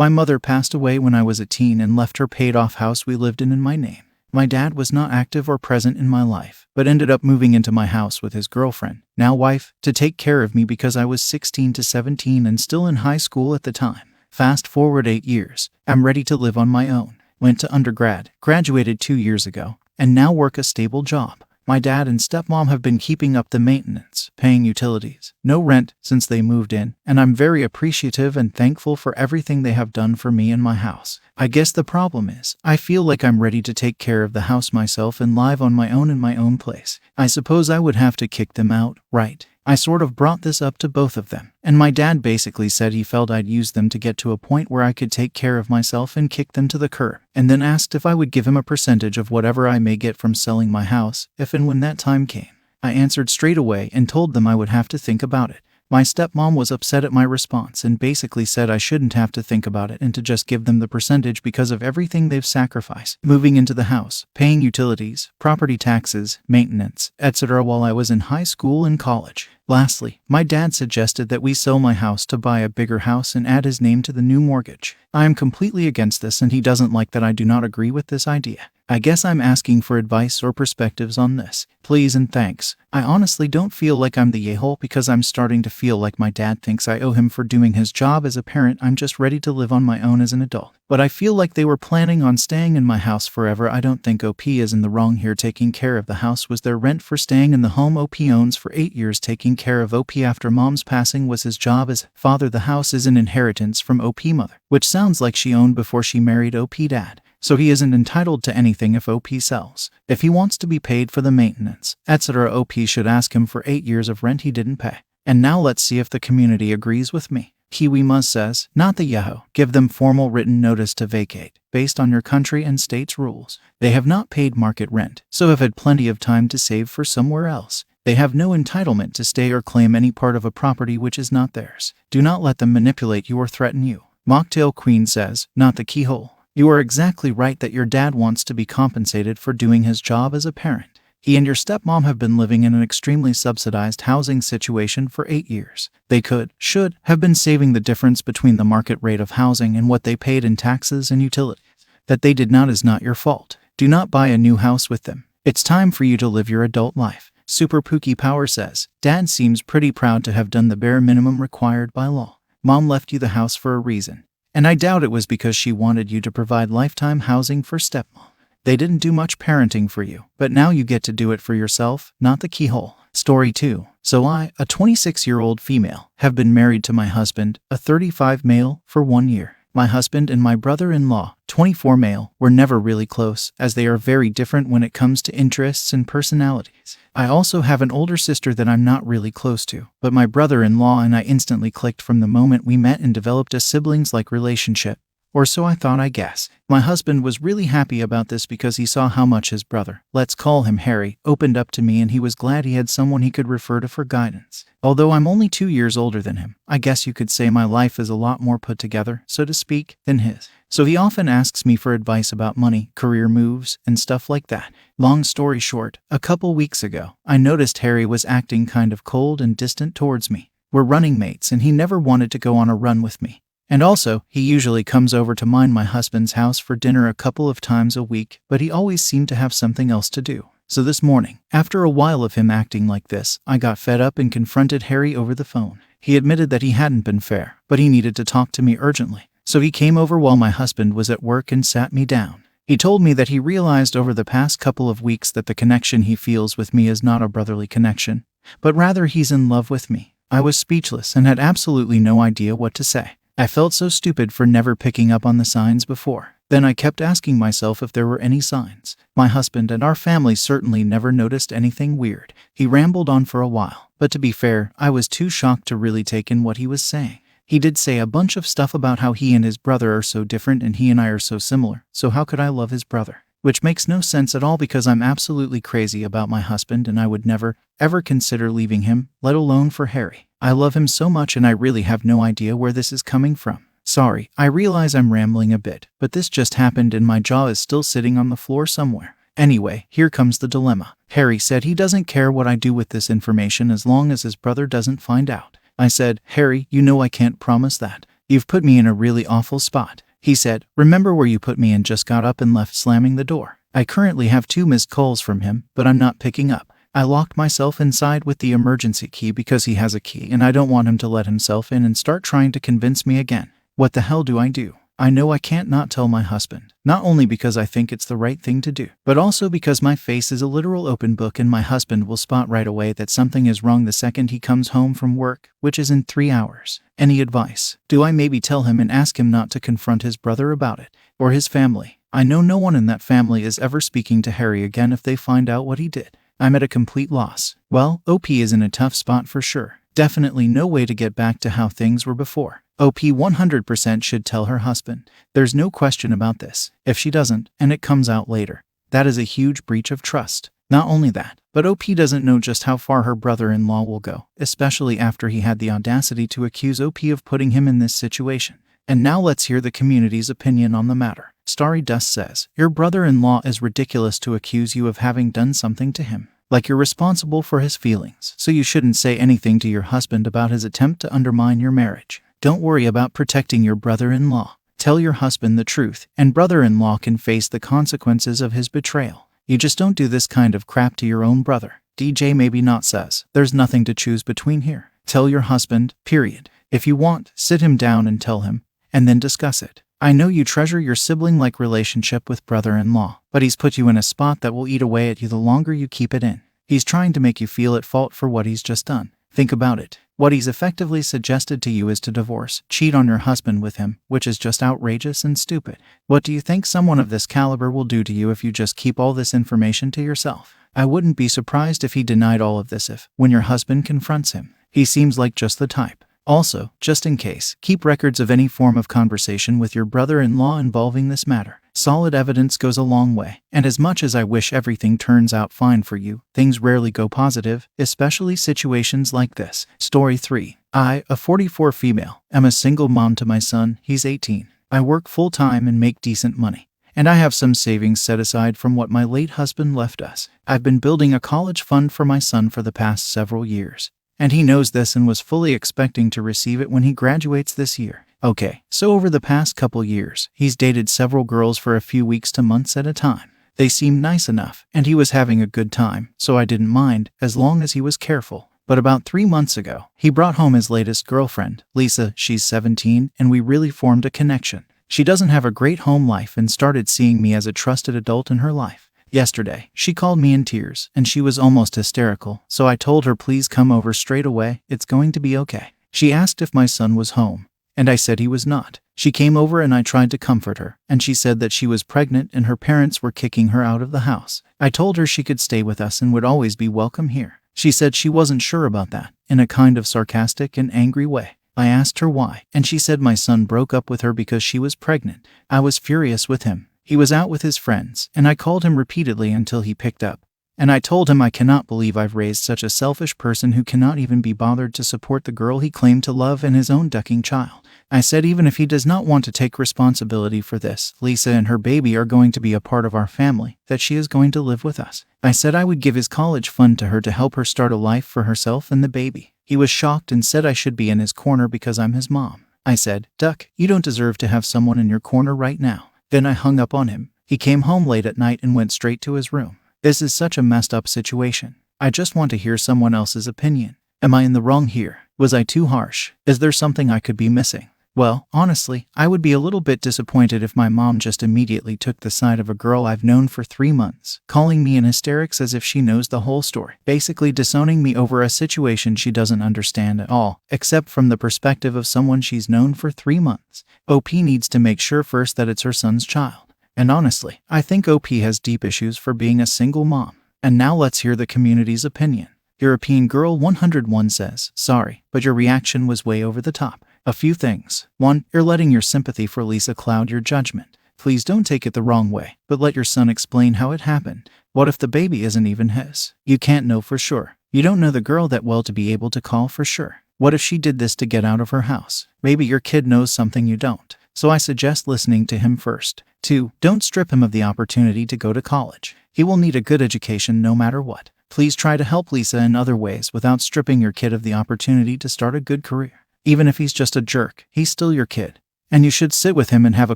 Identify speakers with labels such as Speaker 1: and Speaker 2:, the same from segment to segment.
Speaker 1: My mother passed away when I was a teen and left her paid-off house we lived in my name. My dad was not active or present in my life, but ended up moving into my house with his girlfriend, now wife, to take care of me because I was 16 to 17 and still in high school at the time. Fast forward 8 years, I'm ready to live on my own. Went to undergrad, graduated 2 years ago, and now work a stable job. My dad and stepmom have been keeping up the maintenance, paying utilities, no rent since they moved in, and I'm very appreciative and thankful for everything they have done for me and my house. I guess the problem is, I feel like I'm ready to take care of the house myself and live on my own in my own place. I suppose I would have to kick them out, right? I sort of brought this up to both of them, and my dad basically said he felt I'd use them to get to a point where I could take care of myself and kick them to the curb, and then asked if I would give him a percentage of whatever I may get from selling my house, if and when that time came. I answered straight away and told them I would have to think about it. My stepmom was upset at my response and basically said I shouldn't have to think about it and to just give them the percentage because of everything they've sacrificed, moving into the house, paying utilities, property taxes, maintenance, etc. while I was in high school and college. Lastly, my dad suggested that we sell my house to buy a bigger house and add his name to the new mortgage. I am completely against this and he doesn't like that I do not agree with this idea. I guess I'm asking for advice or perspectives on this. Please and thanks. I honestly don't feel like I'm the a-hole because I'm starting to feel like my dad thinks I owe him for doing his job as a parent. I'm just ready to live on my own as an adult. But I feel like they were planning on staying in my house forever. I don't think OP is in the wrong here. Taking care of the house was their rent for staying in the home OP owns for 8 years. Taking care of OP after mom's passing was his job as father. The house is an inheritance from OP mother, which sounds like she owned before she married OP dad. So he isn't entitled to anything if OP sells. If he wants to be paid for the maintenance, etc., OP should ask him for 8 years of rent he didn't pay. And now let's see if the community agrees with me. Kiwi Muzz says, not the Yahoo. Give them formal written notice to vacate, based on your country and state's rules. They have not paid market rent, so have had plenty of time to save for somewhere else. They have no entitlement to stay or claim any part of a property which is not theirs. Do not let them manipulate you or threaten you. Mocktail Queen says, not the keyhole. You are exactly right that your dad wants to be compensated for doing his job as a parent. He and your stepmom have been living in an extremely subsidized housing situation for 8 years. They should have been saving the difference between the market rate of housing and what they paid in taxes and utilities. That they did not is not your fault. Do not buy a new house with them. It's time for you to live your adult life. Super Pookie Power says, Dad seems pretty proud to have done the bare minimum required by law. Mom left you the house for a reason. And I doubt it was because she wanted you to provide lifetime housing for stepmom. They didn't do much parenting for you, but now you get to do it for yourself, not the keyhole. Story 2. So I, a 26-year-old female, have been married to my husband, a 35 male, for 1 year. My husband and my brother-in-law, 24 male, were never really close, as they are very different when it comes to interests and personalities. I also have an older sister that I'm not really close to, but my brother-in-law and I instantly clicked from the moment we met and developed a siblings-like relationship. Or so I thought, I guess. My husband was really happy about this because he saw how much his brother, let's call him Harry, opened up to me, and he was glad he had someone he could refer to for guidance. Although I'm only 2 years older than him, I guess you could say my life is a lot more put together, so to speak, than his. So he often asks me for advice about money, career moves, and stuff like that. Long story short, a couple weeks ago, I noticed Harry was acting kind of cold and distant towards me. We're running mates and he never wanted to go on a run with me. And also, he usually comes over to my husband's house for dinner a couple of times a week, but he always seemed to have something else to do. So this morning, after a while of him acting like this, I got fed up and confronted Harry over the phone. He admitted that he hadn't been fair, but he needed to talk to me urgently. So he came over while my husband was at work and sat me down. He told me that he realized over the past couple of weeks that the connection he feels with me is not a brotherly connection, but rather he's in love with me. I was speechless and had absolutely no idea what to say. I felt so stupid for never picking up on the signs before. Then I kept asking myself if there were any signs. My husband and our family certainly never noticed anything weird. He rambled on for a while, but to be fair, I was too shocked to really take in what he was saying. He did say a bunch of stuff about how he and his brother are so different and he and I are so similar, so how could I love his brother? Which makes no sense at all because I'm absolutely crazy about my husband and I would never, ever consider leaving him, let alone for Harry. I love him so much and I really have no idea where this is coming from. Sorry, I realize I'm rambling a bit, but this just happened and my jaw is still sitting on the floor somewhere. Anyway, here comes the dilemma. Harry said he doesn't care what I do with this information as long as his brother doesn't find out. I said, Harry, you know I can't promise that. You've put me in a really awful spot. He said, remember where you put me, and just got up and left, slamming the door. I currently have 2 missed calls from him, but I'm not picking up. I locked myself inside with the emergency key because he has a key and I don't want him to let himself in and start trying to convince me again. What the hell do I do? I know I can't not tell my husband, not only because I think it's the right thing to do, but also because my face is a literal open book and my husband will spot right away that something is wrong the second he comes home from work, which is in 3 hours. Any advice? Do I maybe tell him and ask him not to confront his brother about it? Or his family? I know no one in that family is ever speaking to Harry again if they find out what he did. I'm at a complete loss. Well, OP is in a tough spot for sure. Definitely no way to get back to how things were before. OP 100% should tell her husband. There's no question about this. If she doesn't, and it comes out later, that is a huge breach of trust. Not only that, but OP doesn't know just how far her brother-in-law will go, especially after he had the audacity to accuse OP of putting him in this situation. And now let's hear the community's opinion on the matter. Starry Dust says, your brother-in-law is ridiculous to accuse you of having done something to him. Like you're responsible for his feelings, so you shouldn't say anything to your husband about his attempt to undermine your marriage. Don't worry about protecting your brother-in-law. Tell your husband the truth, and brother-in-law can face the consequences of his betrayal. You just don't do this kind of crap to your own brother. DJ Maybe Not says, there's nothing to choose between here. Tell your husband, period. If you want, sit him down and tell him, and then discuss it. I know you treasure your sibling-like relationship with brother-in-law, but he's put you in a spot that will eat away at you the longer you keep it in. He's trying to make you feel at fault for what he's just done. Think about it. What he's effectively suggested to you is to divorce, cheat on your husband with him, which is just outrageous and stupid. What do you think someone of this caliber will do to you if you just keep all this information to yourself? I wouldn't be surprised if he denied all of this when your husband confronts him. He seems like just the type. Also, just in case, keep records of any form of conversation with your brother-in-law involving this matter. Solid evidence goes a long way, and as much as I wish everything turns out fine for you, things rarely go positive, especially situations like this. Story 3. I, a 44 female, am a single mom to my son. He's 18. I work full-time and make decent money, and I have some savings set aside from what my late husband left us. I've been building a college fund for my son for the past several years, and he knows this and was fully expecting to receive it when he graduates this year. Okay, so over the past couple years, he's dated several girls for a few weeks to months at a time. They seemed nice enough, and he was having a good time, so I didn't mind, as long as he was careful. But about 3 months ago, he brought home his latest girlfriend, Lisa. She's 17, and we really formed a connection. She doesn't have a great home life and started seeing me as a trusted adult in her life. Yesterday, she called me in tears, and she was almost hysterical, so I told her please come over straight away, it's going to be okay. She asked if my son was home, and I said he was not. She came over and I tried to comfort her, and she said that she was pregnant and her parents were kicking her out of the house. I told her she could stay with us and would always be welcome here. She said she wasn't sure about that, in a kind of sarcastic and angry way. I asked her why, and she said my son broke up with her because she was pregnant. I was furious with him. He was out with his friends, and I called him repeatedly until he picked up. And I told him I cannot believe I've raised such a selfish person who cannot even be bothered to support the girl he claimed to love and his own ducking child. I said even if he does not want to take responsibility for this, Lisa and her baby are going to be a part of our family, that she is going to live with us. I said I would give his college fund to her to help her start a life for herself and the baby. He was shocked and said I should be in his corner because I'm his mom. I said, Duck, you don't deserve to have someone in your corner right now. Then I hung up on him. He came home late at night and went straight to his room. This is such a messed up situation. I just want to hear someone else's opinion. Am I in the wrong here? Was I too harsh? Is there something I could be missing? Well, honestly, I would be a little bit disappointed if my mom just immediately took the side of a girl I've known for 3 months, calling me in hysterics as if she knows the whole story, basically disowning me over a situation she doesn't understand at all, except from the perspective of someone she's known for 3 months. OP needs to make sure first that it's her son's child. And honestly, I think OP has deep issues for being a single mom. And now let's hear the community's opinion. European Girl 101 says, sorry, but your reaction was way over the top. A few things. 1. You're letting your sympathy for Lisa cloud your judgment. Please don't take it the wrong way, but let your son explain how it happened. What if the baby isn't even his? You can't know for sure. You don't know the girl that well to be able to call for sure. What if she did this to get out of her house? Maybe your kid knows something you don't. So I suggest listening to him first. 2. Don't strip him of the opportunity to go to college. He will need a good education no matter what. Please try to help Lisa in other ways without stripping your kid of the opportunity to start a good career. Even if he's just a jerk, he's still your kid. And you should sit with him and have a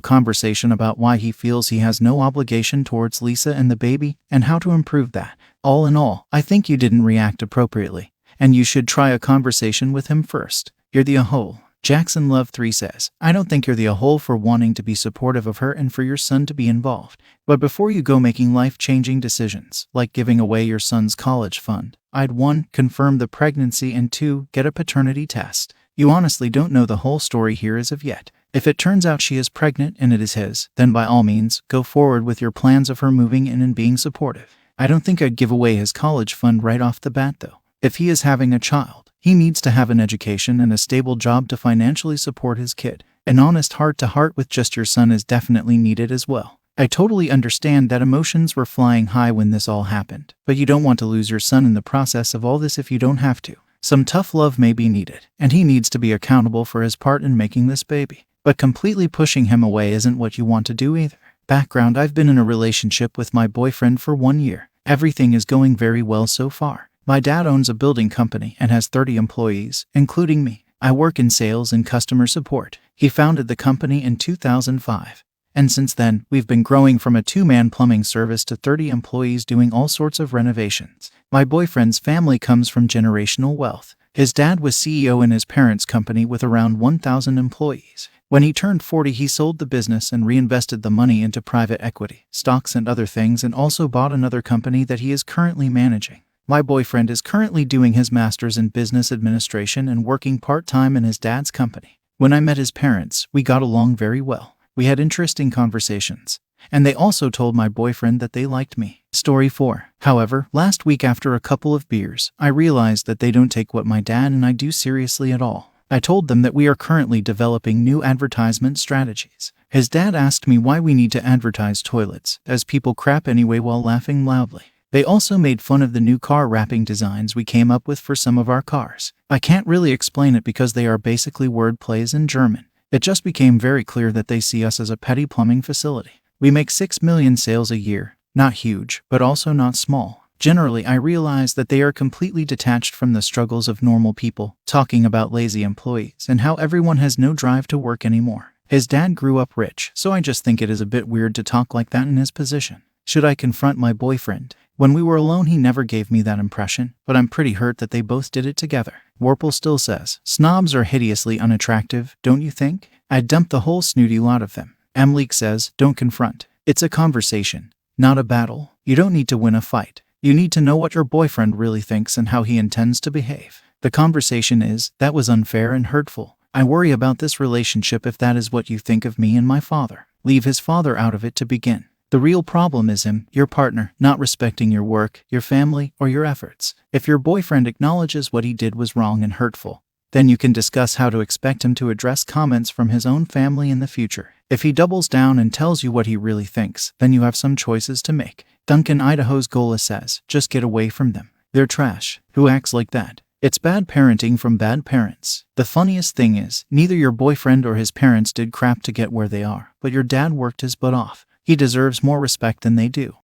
Speaker 1: conversation about why he feels he has no obligation towards Lisa and the baby, and how to improve that. All in all, I think you didn't react appropriately, and you should try a conversation with him first. You're the a-hole. Jackson Love 3 says, I don't think you're the a-hole for wanting to be supportive of her and for your son to be involved. But before you go making life-changing decisions, like giving away your son's college fund, I'd 1. Confirm the pregnancy, and 2. Get a paternity test. You honestly don't know the whole story here as of yet. If it turns out she is pregnant and it is his, then by all means, go forward with your plans of her moving in and being supportive. I don't think I'd give away his college fund right off the bat though. If he is having a child, he needs to have an education and a stable job to financially support his kid. An honest heart-to-heart with just your son is definitely needed as well. I totally understand that emotions were flying high when this all happened, but you don't want to lose your son in the process of all this if you don't have to. Some tough love may be needed, and he needs to be accountable for his part in making this baby. But completely pushing him away isn't what you want to do either. Background: I've been in a relationship with my boyfriend for 1 year. Everything is going very well so far. My dad owns a building company and has 30 employees, including me. I work in sales and customer support. He founded the company in 2005. And since then, we've been growing from a 2-man plumbing service to 30 employees doing all sorts of renovations. My boyfriend's family comes from generational wealth. His dad was CEO in his parents' company with around 1,000 employees. When he turned 40, he sold the business and reinvested the money into private equity, stocks and other things, and also bought another company that he is currently managing. My boyfriend is currently doing his master's in business administration and working part-time in his dad's company. When I met his parents, we got along very well. We had interesting conversations, and they also told my boyfriend that they liked me. Story 4. However, last week after a couple of beers, I realized that they don't take what my dad and I do seriously at all. I told them that we are currently developing new advertisement strategies. His dad asked me why we need to advertise toilets, as people crap anyway, while laughing loudly. They also made fun of the new car wrapping designs we came up with for some of our cars. I can't really explain it because they are basically word plays in German. It just became very clear that they see us as a petty plumbing facility. We make 6 million sales a year. Not huge, but also not small. Generally, I realize that they are completely detached from the struggles of normal people, talking about lazy employees and how everyone has no drive to work anymore. His dad grew up rich, so I just think it is a bit weird to talk like that in his position. Should I confront my boyfriend? When we were alone, he never gave me that impression, but I'm pretty hurt that they both did it together. Warple still says, snobs are hideously unattractive, don't you think? I'd dump the whole snooty lot of them. Amleek says, don't confront. It's a conversation, not a battle. You don't need to win a fight. You need to know what your boyfriend really thinks and how he intends to behave. The conversation is, that was unfair and hurtful. I worry about this relationship if that is what you think of me and my father. Leave his father out of it to begin. The real problem is him, your partner, not respecting your work, your family, or your efforts. If your boyfriend acknowledges what he did was wrong and hurtful, then you can discuss how to expect him to address comments from his own family in the future. If he doubles down and tells you what he really thinks, then you have some choices to make. Duncan Idaho's Gola says, just get away from them. They're trash. Who acts like that? It's bad parenting from bad parents. The funniest thing is, neither your boyfriend or his parents did crap to get where they are, but your dad worked his butt off. He deserves more respect than they do.